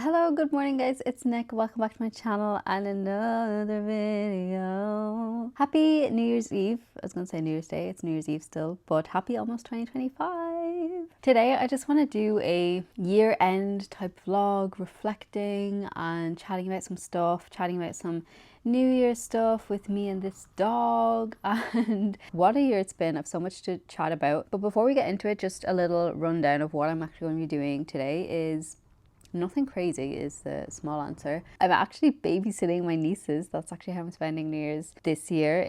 Hello, good morning guys, it's Nick. Welcome back to my channel and another video. Happy New Year's Eve. I was gonna say New Year's Day, it's New Year's Eve still, but happy almost 2025. Today I just want to do a year-end type vlog, reflecting and chatting about some stuff, chatting about some New Year's stuff with me and this dog, and what a year it's been. I've so much to chat about. But before we get into it, just a little rundown of what I'm actually going to be doing today is nothing crazy is the small answer. I'm actually babysitting my nieces. That's actually how I'm spending New Year's this year.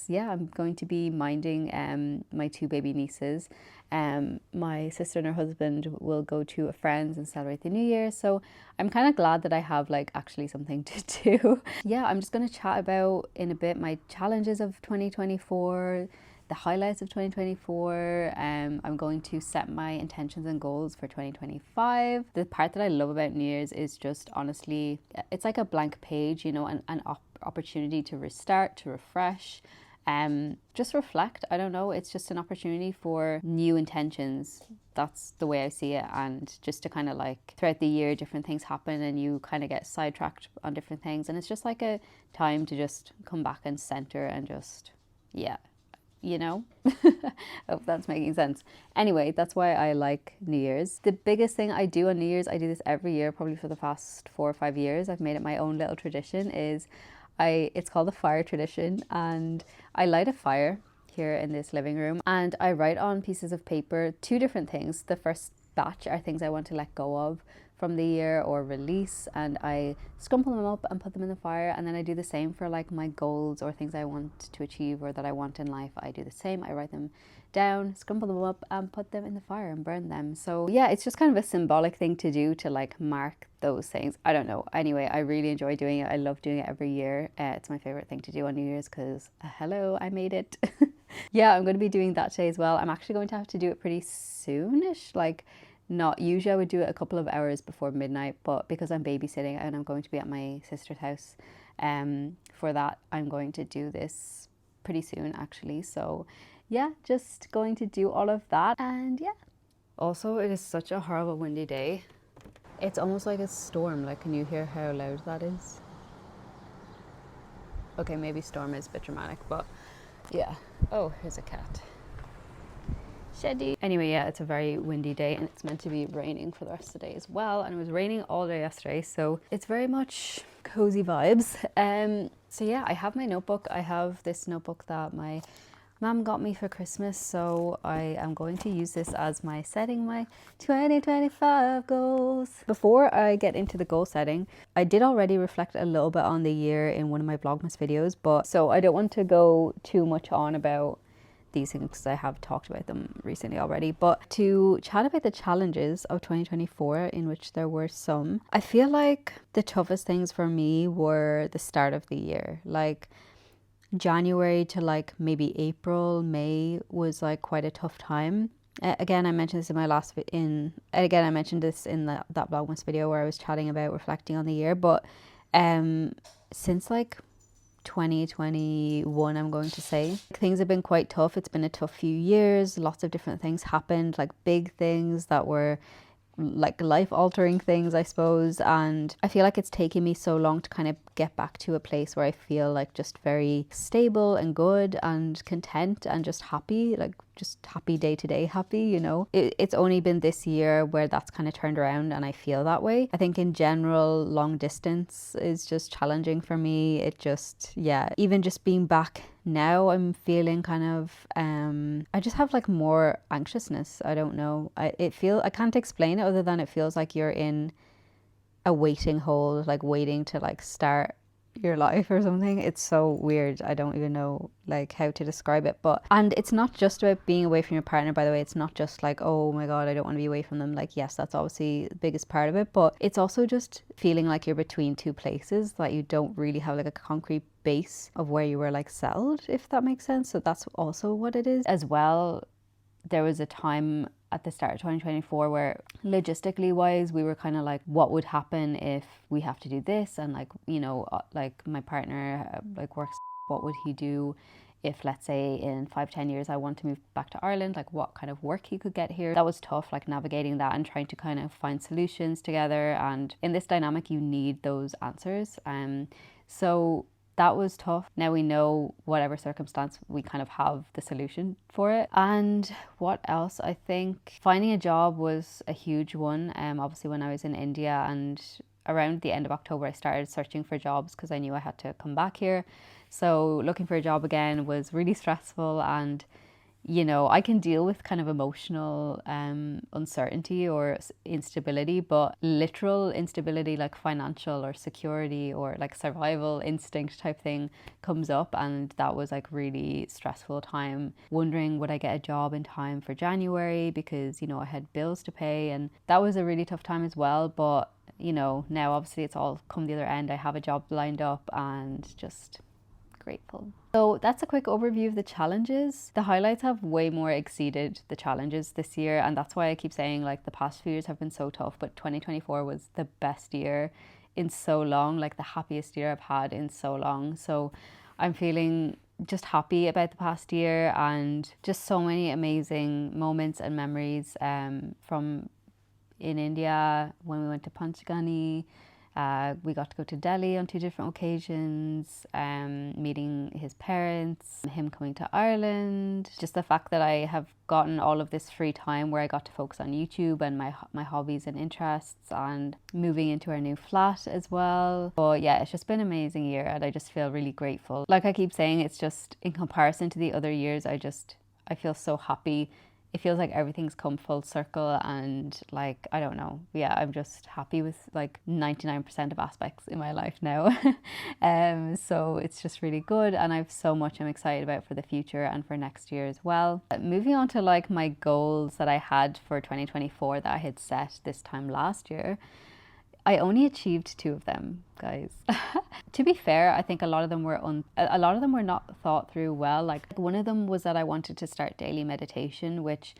I'm going to be minding my two baby nieces. My sister and her husband will go to a friend's and celebrate the New Year. So I'm kind of glad that I have like actually something to do. Yeah, I'm just going to chat about in a bit my challenges of 2024, the highlights of 2024. I'm going to set my intentions and goals for 2025. The part that I love about New Year's is just honestly, it's like a blank page, you know, an opportunity to restart, to refresh, just reflect. I don't know, it's just an opportunity for new intentions. That's the way I see it. And just to kind of like throughout the year, different things happen and you kind of get sidetracked on different things. And it's just like a time to just come back and center and just, yeah, you know. Hope that's making sense. Anyway, that's why I like New Year's. The biggest thing I do on New Year's, I do this every year, probably for the past 4 or 5 years. I've made it my own little tradition. It's called the fire tradition, and I light a fire here in this living room and I write on pieces of paper 2 different things. The first batch are things I want to let go of from the year or release, and I scrumple them up and put them in the fire. And then I do the same for like my goals or things I want to achieve or that I want in life. I do the same. I write them down, scrumple them up and put them in the fire and burn them. So yeah, it's just kind of a symbolic thing to do to like mark those things. I don't know. Anyway, I really enjoy doing it. I love doing it every year. It's my favorite thing to do on New Year's because hello, I made it. Yeah, I'm going to be doing that today as well. I'm actually going to have to do it pretty soonish. Like, not usually I would do it a couple of hours before midnight, but because I'm babysitting and I'm going to be at my sister's house for that, I'm going to do this pretty soon actually. So yeah, just going to do all of that. And yeah, also it is such a horrible windy day. It's almost like a storm. Like, can you hear how loud that is? Okay, maybe storm is a bit dramatic, but yeah. Oh, here's a cat. Sheddy. Anyway, yeah, it's a very windy day and it's meant to be raining for the rest of the day as well. And it was raining all day yesterday, so it's very much cozy vibes. So yeah, I have my notebook. I have this notebook that my mom got me for Christmas, so I am going to use this as my setting my 2025 goals. Before I get into the goal setting, I did already reflect a little bit on the year in one of my Vlogmas videos, but so I don't want to go too much on about these things because I have talked about them recently already. But to chat about the challenges of 2024, in which there were some, I feel like the toughest things for me were the start of the year. Like January to like maybe April, May was like quite a tough time. Again, I mentioned this in my I mentioned this in that Vlogmas video where I was chatting about reflecting on the year. But since like 2021, I'm going to say things have been quite tough. It's been a tough few years. Lots of different things happened, like big things that were like life altering things, I suppose. And I feel like it's taken me so long to kind of get back to a place where I feel like just very stable and good and content and just happy, like just happy day to day happy, you know. It's only been this year where that's kind of turned around and I feel that way. I think in general, long distance is just challenging for me. It just, yeah, even just being back now, I'm feeling kind of I just have like more anxiousness. I don't know. I can't explain it other than it feels like you're in a waiting hold, like waiting to like start your life or something. It's so weird. I don't even know like how to describe it. And it's not just about being away from your partner, by the way. It's not just like, oh my god, I don't want to be away from them. Like, yes, that's obviously the biggest part of it, but it's also just feeling like you're between two places, that you don't really have like a concrete base of where you were like settled, if that makes sense. So that's also what it is as well. There was a time at the start of 2024 where logistically wise we were kind of like, what would happen if we have to do this, and like, you know, like my partner like works, what would he do if, let's say, in 5-10 years I want to move back to Ireland, like what kind of work he could get here. That was tough, like navigating that and trying to kind of find solutions together. And in this dynamic, you need those answers. So that was tough. Now we know whatever circumstance, we kind of have the solution for it. And what else? I think finding a job was a huge one. Obviously when I was in India, and around the end of October, I started searching for jobs because I knew I had to come back here. So looking for a job again was really stressful, and you know, I can deal with kind of emotional uncertainty or instability, but literal instability like financial or security or like survival instinct type thing comes up, and that was like really stressful time, wondering would I get a job in time for January, because you know I had bills to pay, and that was a really tough time as well. But you know, now obviously it's all come the other end. I have a job lined up and just grateful. So that's a quick overview of the challenges. The highlights have way more exceeded the challenges this year, and that's why I keep saying like the past few years have been so tough, but 2024 was the best year in so long, like the happiest year I've had in so long. So I'm feeling just happy about the past year, and just so many amazing moments and memories from in India when we went to Panchgani. We got to go to Delhi on 2 different occasions, meeting his parents, him coming to Ireland. Just the fact that I have gotten all of this free time where I got to focus on YouTube and my hobbies and interests, and moving into our new flat as well. But yeah, it's just been an amazing year, and I just feel really grateful. Like I keep saying, it's just in comparison to the other years, I feel so happy. It feels like everything's come full circle, and like, I don't know. Yeah, I'm just happy with like 99% of aspects in my life now. So it's just really good, and I have so much I'm excited about for the future and for next year as well. Moving on to like my goals that I had for 2024 that I had set this time last year. I only achieved 2 of them, guys. To be fair, I think a lot of them were not thought through well. Like one of them was that I wanted to start daily meditation, which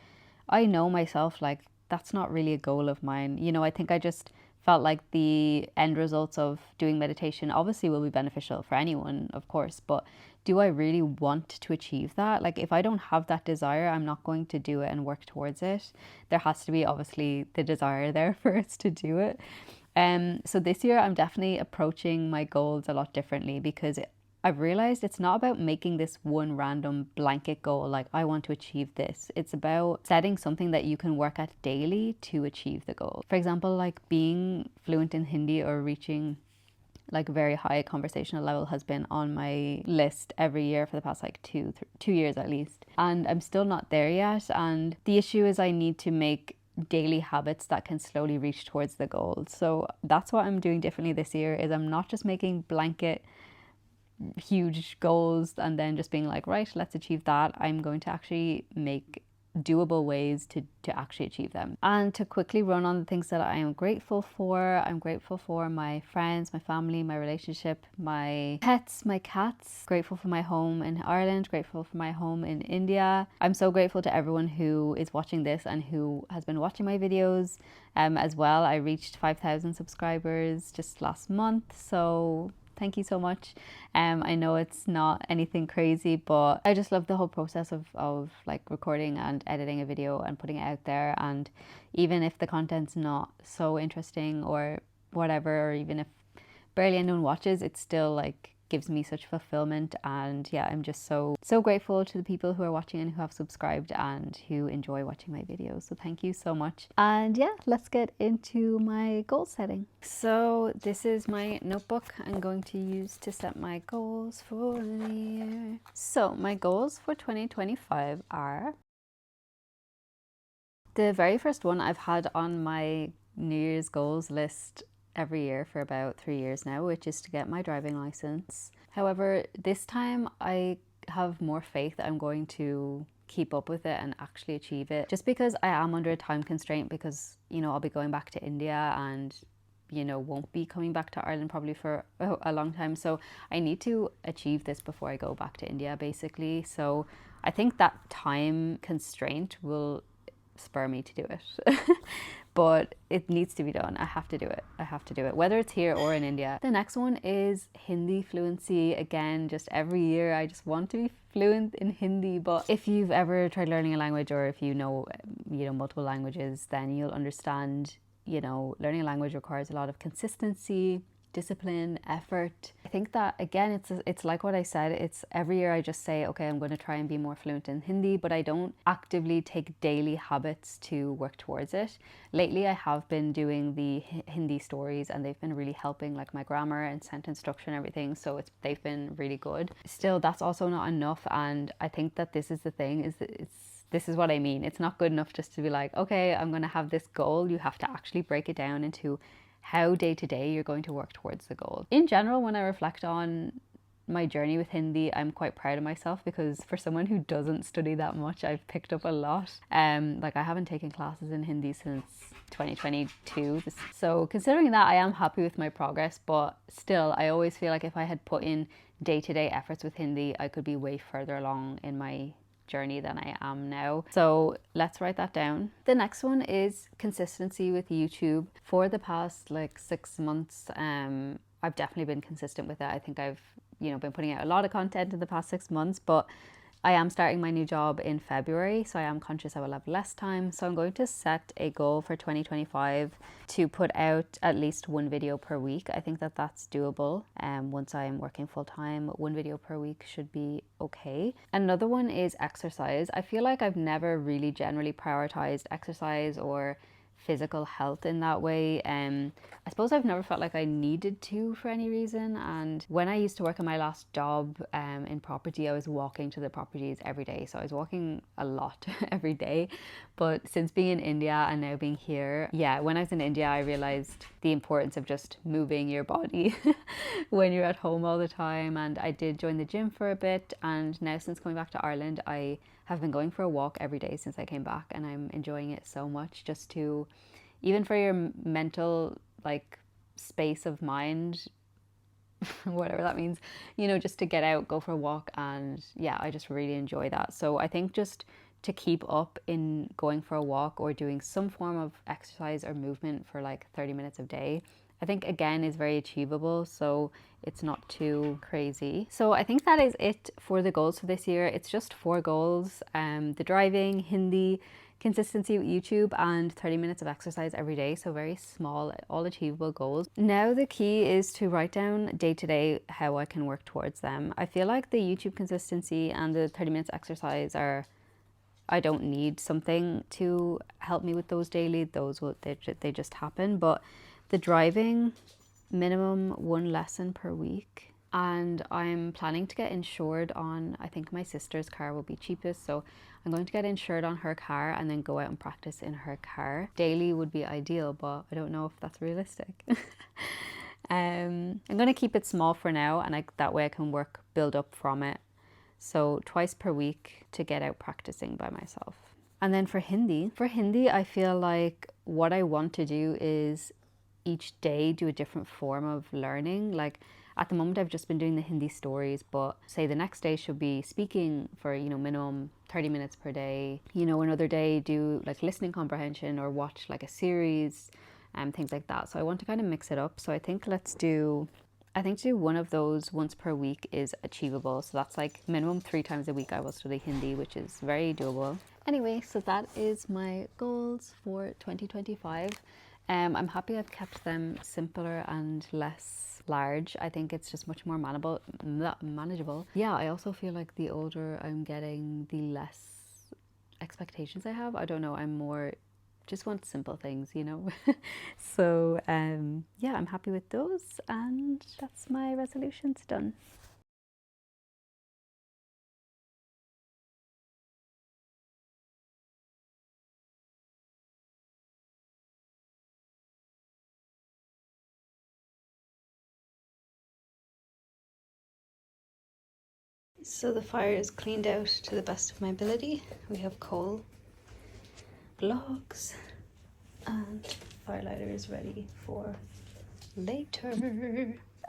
I know myself, like that's not really a goal of mine. You know, I think I just felt like the end results of doing meditation obviously will be beneficial for anyone, of course, but do I really want to achieve that? Like if I don't have that desire, I'm not going to do it and work towards it. There has to be obviously the desire there for us to do it. So this year I'm definitely approaching my goals a lot differently, because I've realized it's not about making this one random blanket goal like I want to achieve this. It's about setting something that you can work at daily to achieve the goal. For example, like being fluent in Hindi or reaching like very high conversational level has been on my list every year for the past like 2 years at least, and I'm still not there yet. And the issue is I need to make daily habits that can slowly reach towards the goal. So that's what I'm doing differently this year, is I'm not just making blanket huge goals and then just being like, right, let's achieve that. I'm going to actually make doable ways to actually achieve them. And to quickly run on the things that I am grateful for. I'm grateful for my friends, my family, my relationship, my pets, my cats. Grateful for my home in Ireland, grateful for my home in India. I'm so grateful to everyone who is watching this and who has been watching my videos as well. I reached 5,000 subscribers just last month, so thank you so much. I know it's not anything crazy, but I just love the whole process of like recording and editing a video and putting it out there. And even if the content's not so interesting or whatever, or even if barely anyone watches, it's still like gives me such fulfillment. And yeah, I'm just so grateful to the people who are watching and who have subscribed and who enjoy watching my videos. So thank you so much. And yeah, let's get into my goal setting. So this is my notebook I'm going to use to set my goals for the year. So my goals for 2025 are, the very first one I've had on my New Year's goals list every year for about 3 years now, which is to get my driving license. However, this time I have more faith that I'm going to keep up with it and actually achieve it, just because I am under a time constraint, because you know I'll be going back to India and you know won't be coming back to Ireland probably for a long time. So I need to achieve this before I go back to India basically. So I think that time constraint will spur me to do it. But it needs to be done. I have to do it. I have to do it, whether it's here or in India. The next one is Hindi fluency. Again, just every year I just want to be fluent in Hindi. But if you've ever tried learning a language, or if you know multiple languages, then you'll understand, learning a language requires a lot of consistency, discipline, effort. I think that, again, it's like what I said, it's every year I just say, okay, I'm going to try and be more fluent in Hindi, but I don't actively take daily habits to work towards it. Lately I have been doing the Hindi stories, and they've been really helping, like my grammar and sentence structure and everything, so they've been really good. Still, that's also not enough, and I think that this is the thing, is that this is what I mean. It's not good enough just to be like, okay, I'm going to have this goal. You have to actually break it down into how day to day you're going to work towards the goal. In general, when I reflect on my journey with Hindi, I'm quite proud of myself, because for someone who doesn't study that much, I've picked up a lot. Like, I haven't taken classes in Hindi since 2022. So considering that, I am happy with my progress, but still, I always feel like if I had put in day-to-day efforts with Hindi, I could be way further along in my journey than I am now. So let's write that down. The next one is consistency with YouTube. For the past like 6 months, I've definitely been consistent with it. I think I've been putting out a lot of content in the past 6 months, but I am starting my new job in February, so I am conscious I will have less time. So I'm going to set a goal for 2025 to put out at least one video per week. I think that that's doable. Once I'm working full time, one video per week should be okay. Another one is exercise. I feel like I've never really generally prioritized exercise or physical health in that way. I suppose I've never felt like I needed to for any reason. And when I used to work in my last job in property, I was walking to the properties every day. So I was walking a lot every day. But since being in India and now being here, yeah, when I was in India, I realized the importance of just moving your body when you're at home all the time. And I did join the gym for a bit. And now, since coming back to Ireland, I have been going for a walk every day since I came back, and I'm enjoying it so much, just to, even for your mental like space of mind, whatever that means, just to get out, go for a walk. And yeah, I just really enjoy that. So I think just to keep up in going for a walk or doing some form of exercise or movement for like 30 minutes a day, I think, again, is very achievable, so it's not too crazy. So I think that is it for the goals for this year. It's just 4 goals: the driving, Hindi, consistency with YouTube, and 30 minutes of exercise every day. So very small, all achievable goals. Now the key is to write down day to day how I can work towards them. I feel like the YouTube consistency and the 30 minutes exercise I don't need something to help me with those daily. They just happen. But the driving, minimum 1 lesson per week. And I'm planning to get insured on, I think my sister's car will be cheapest. So I'm going to get insured on her car and then go out and practice in her car. Daily would be ideal, but I don't know if that's realistic. I'm going to keep it small for now, and that way I can build up from it. So twice per week to get out practicing by myself. And then for Hindi, I feel like what I want to do is each day do a different form of learning. Like, at the moment I've just been doing the Hindi stories, but say the next day should be speaking for minimum 30 minutes per day. Another day do like listening comprehension or watch like a series and things like that. So I want to kind of mix it up. So I think do one of those once per week is achievable. So that's like minimum 3 times a week I will study Hindi, which is very doable. Anyway, so that is my goals for 2025. I'm happy I've kept them simpler and less large. I think it's just much more manageable. Yeah, I also feel like the older I'm getting, the less expectations I have. I don't know, I'm more just want simple things, So yeah, I'm happy with those, and that's my resolutions done. So the fire is cleaned out to the best of my ability. We have coal, logs, and firelighter is ready for later.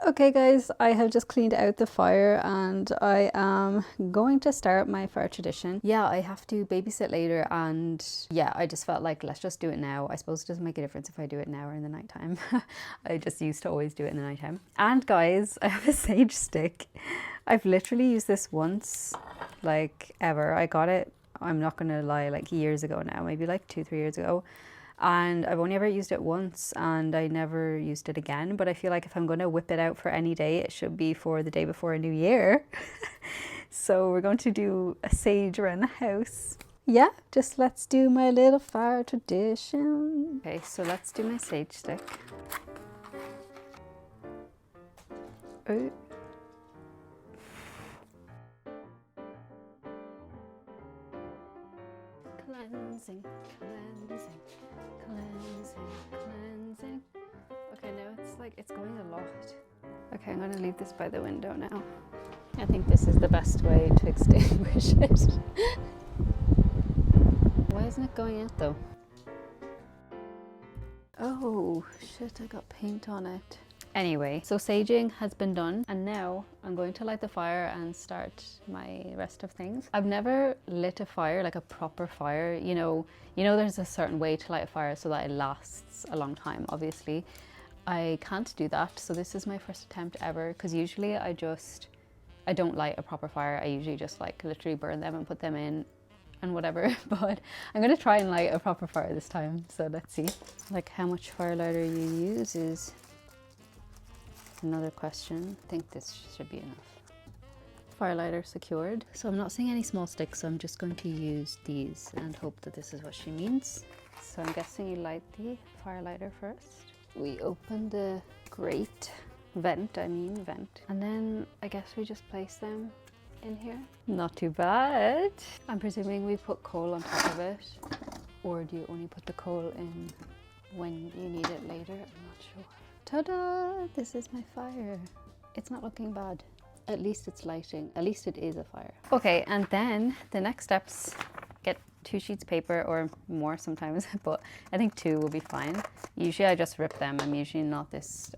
Okay guys, I have just cleaned out the fire and I am going to start my fire tradition. Yeah, I have to babysit later and yeah, I just felt like let's just do it now. I suppose it doesn't make a difference if I do it now or in the nighttime. I just used to always do it in the nighttime. And guys, I have a sage stick. I've literally used this once, like ever. I got it, I'm not gonna lie, like years ago now, maybe like 2-3 years ago. And I've only ever used it once and I never used it again, but I feel like if I'm going to whip it out for any day, it should be for the day before a new year. So we're going to do a sage around the house. Yeah, just let's do my little fire tradition. Okay, so let's do my sage stick. Oh. Cleansing, cleansing, cleansing, cleansing. Okay, now it's going a lot. Okay, I'm gonna leave this by the window now. I think this is the best way to extinguish it. Why isn't it going out though? Oh shit, I got paint on it. Anyway, so saging has been done and now I'm going to light the fire and start my rest of things. I've never lit a fire, like a proper fire. You know there's a certain way to light a fire so that it lasts a long time, obviously. I can't do that, so this is my first attempt ever, because usually I don't light a proper fire. I usually just like literally burn them and put them in and whatever, but I'm gonna try and light a proper fire this time, so let's see. Like how much fire lighter you use is another question. I think this should be enough. Fire lighter secured. So I'm not seeing any small sticks, so I'm just going to use these and hope that this is what she means. So I'm guessing you light the fire lighter first. We open the grate, vent, and then I guess we just place them in here. Not too bad. I'm presuming we put coal on top of it, or do you only put the coal in when you need it later? I'm not sure. Ta-da! This is my fire. It's not looking bad. At least it's lighting. At least it is a fire. Okay, and then the next steps, get 2 sheets of paper or more sometimes, but I think 2 will be fine. Usually I just rip them. I'm usually not this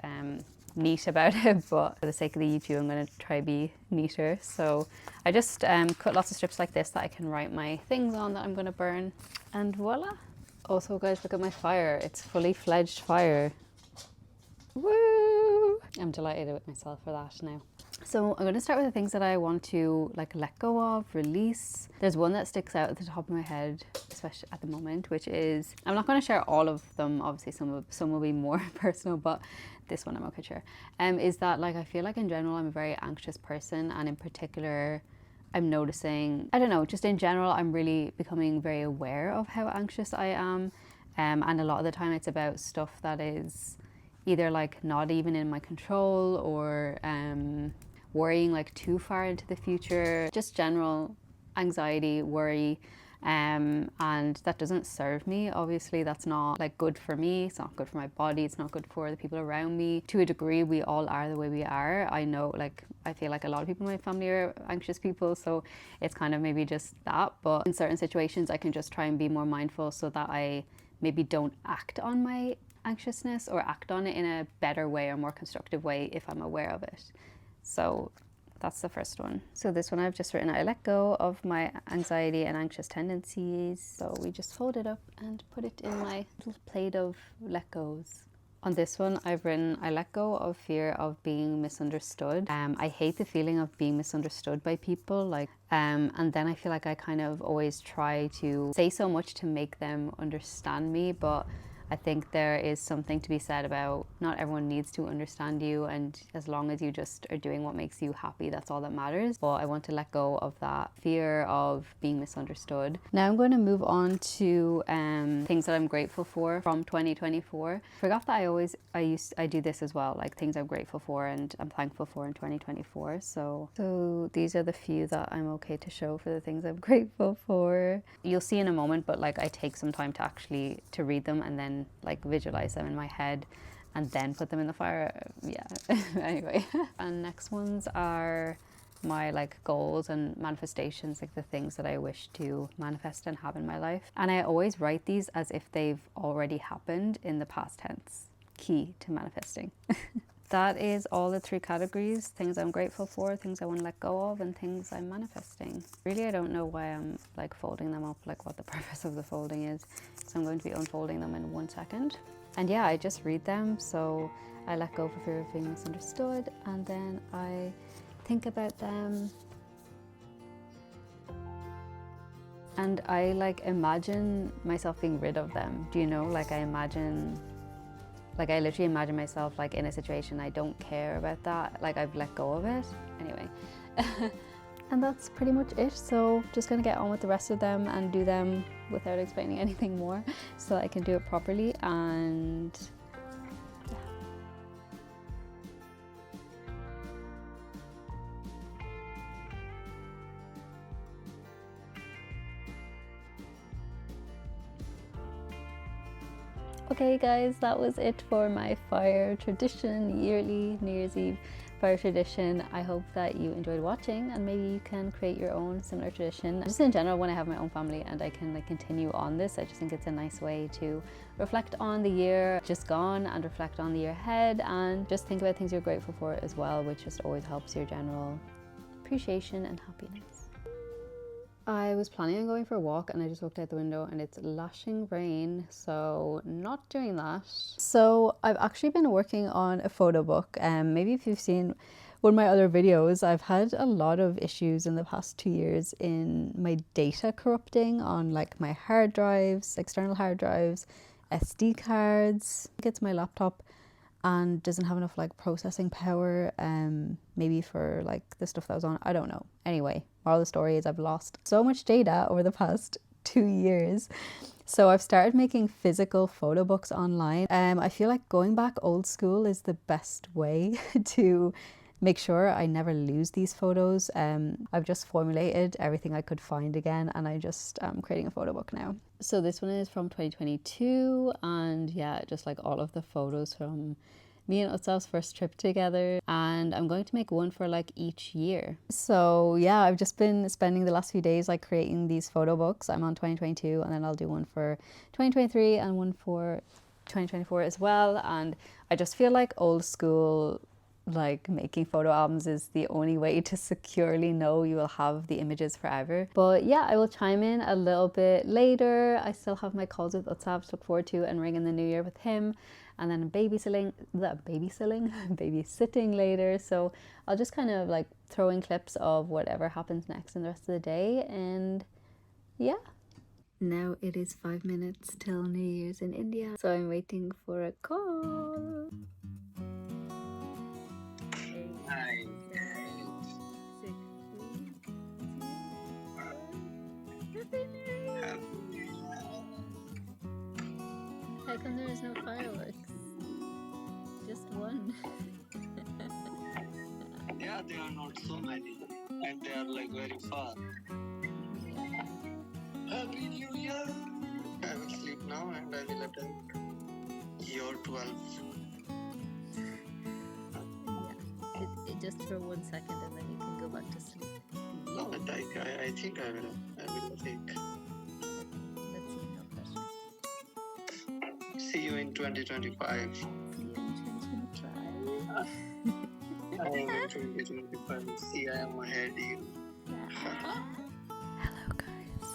neat about it, but for the sake of the YouTube, I'm going to try be neater. So I just cut lots of strips like this that I can write my things on that I'm going to burn, and voila. Also guys, look at my fire. It's fully fledged fire. Woo! I'm delighted with myself for that now. So I'm going to start with the things that I want to like let go of, release. There's one that sticks out at the top of my head, especially at the moment, which is, I'm not going to share all of them. Obviously some will be more personal, but this one I'm okay to share. Is that like I feel like in general I'm a very anxious person, and in particular I'm noticing, I don't know, just in general I'm really becoming very aware of how anxious I am, and a lot of the time it's about stuff that is either like not even in my control, or worrying like too far into the future, just general anxiety, worry, and that doesn't serve me. Obviously that's not like good for me, it's not good for my body, it's not good for the people around me. To a degree we all are the way we are. I know, like I feel like a lot of people in my family are anxious people, so it's kind of maybe just that, but in certain situations I can just try and be more mindful so that I maybe don't act on my anxiousness, or act on it in a better way or more constructive way if I'm aware of it. So that's the first one. So this one I've just written, I let go of my anxiety and anxious tendencies. So we just fold it up and put it in my little plate of let goes. On this one I've written, I let go of fear of being misunderstood. I hate the feeling of being misunderstood by people, like and then I feel like I kind of always try to say so much to make them understand me, but I think there is something to be said about not everyone needs to understand you, and as long as you just are doing what makes you happy, that's all that matters. But I want to let go of that fear of being misunderstood. Now I'm going to move on to things that I'm grateful for from 2024. Forgot that I do this as well, like things I'm grateful for and I'm thankful for in 2024. So these are the few that I'm okay to show for the things I'm grateful for. You'll see in a moment, but like I take some time to actually read them and then like visualize them in my head and then put them in the fire. Yeah. Anyway, and next ones are my like goals and manifestations, like the things that I wish to manifest and have in my life, and I always write these as if they've already happened in the past tense. Key to manifesting. that is all the 3 categories: things I'm grateful for, things I want to let go of, and things I'm manifesting. Really, I don't know why I'm like folding them up, like what the purpose of the folding is. So I'm going to be unfolding them in 1 second. And yeah, I just read them. So I let go for fear of being misunderstood, and then I think about them. And I like imagine myself being rid of them. Do you know? Like I literally imagine myself like in a situation I don't care about that. Like I've let go of it. Anyway. And that's pretty much it. So just gonna get on with the rest of them and do them without explaining anything more so I can do it properly. And okay guys, that was it for my fire tradition, yearly New Year's Eve fire tradition. I hope that you enjoyed watching, and maybe you can create your own similar tradition. Just in general, when I have my own family and I can like continue on this, I just think it's a nice way to reflect on the year just gone and reflect on the year ahead, and just think about things you're grateful for as well, which just always helps your general appreciation and happiness. I was planning on going for a walk and I just looked out the window and it's lashing rain, so not doing that. So I've actually been working on a photo book. Maybe if you've seen one of my other videos, I've had a lot of issues in the past 2 years in my data corrupting on like my hard drives, external hard drives, SD cards. It's my laptop and doesn't have enough like processing power, maybe for like the stuff that was on, I don't know. Anyway, moral of the story is I've lost so much data over the past 2 years. So I've started making physical photo books online. I feel like going back old school is the best way to make sure I never lose these photos. I've just formulated everything I could find again, and I just am creating a photo book now. So this one is from 2022, and yeah, just like all of the photos from me and Utsav's first trip together, and I'm going to make one for like each year. So yeah, I've just been spending the last few days like creating these photo books. I'm on 2022, and then I'll do one for 2023 and one for 2024 as well. And I just feel like old school, like making photo albums is the only way to securely know you will have the images forever. But yeah, I will chime in a little bit later. I still have my calls with Utsav to look forward to and ring in the new year with him, and then babysitting later. So I'll just kind of like throw in clips of whatever happens next in the rest of the day. And yeah, now it is 5 minutes till New Year's in India, so I'm waiting for a call. How come there is no fireworks? Just one. Yeah, there are not so many, and they are like very far. Happy New Year! I will sleep now and I will attend your 12. Yeah, just for 1 second and then you can go back to sleep. No, but I think I will think. Let's see, no pressure. See you in 2025. See you in 2025. I am in 2025. See, I am ahead of you. Hello guys,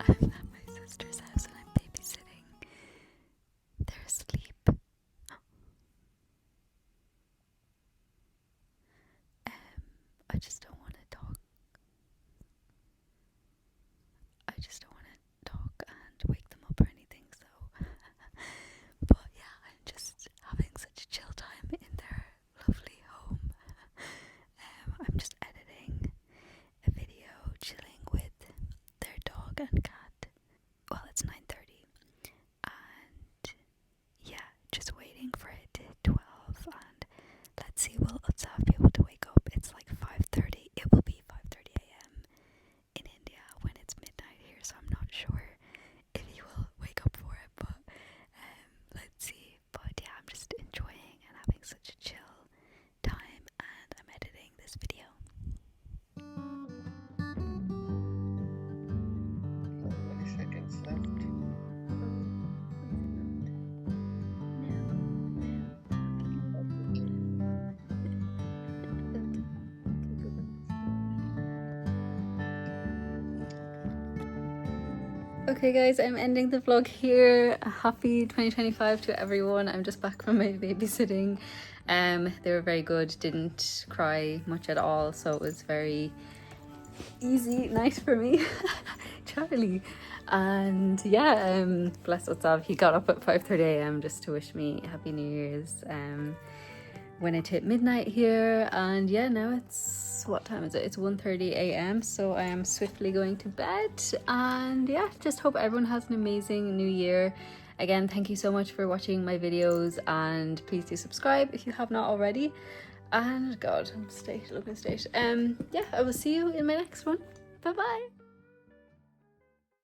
I'm at my sister's house and I'm babysitting. They're asleep. I just don't want to talk. I just don't want to talk and wake them up or anything, so but yeah, I'm just having such a chill time in their lovely home. I'm just editing a video chilling with their dog and cat. Well, it's 9:30 and yeah, just waiting for it to 12, and let's see, will Utsav be able to wake up? It's like 5:30. It will be 5:30 a.m. in India when it's midnight here, so I'm not sure if he will wake up for it, but let's see. But yeah, I'm just enjoying and having such a chill time, and I'm editing this video. 20 seconds left. No. Okay guys, I'm ending the vlog here. Happy 2025 to everyone. I'm just back from my babysitting. They were very good, didn't cry much at all, so it was very easy night for me. Charlie. And yeah, bless Utsav, he got up at 5:30 a.m. just to wish me Happy New Year's when it hit midnight here. And yeah, now it's, what time is it? It's 1:30 a.m. so I am swiftly going to bed. And yeah, just hope everyone has an amazing new year. Again, thank you so much for watching my videos, and please do subscribe if you have not already. And God, I'm state, look at state. Yeah, I will see you in my next one. Bye bye.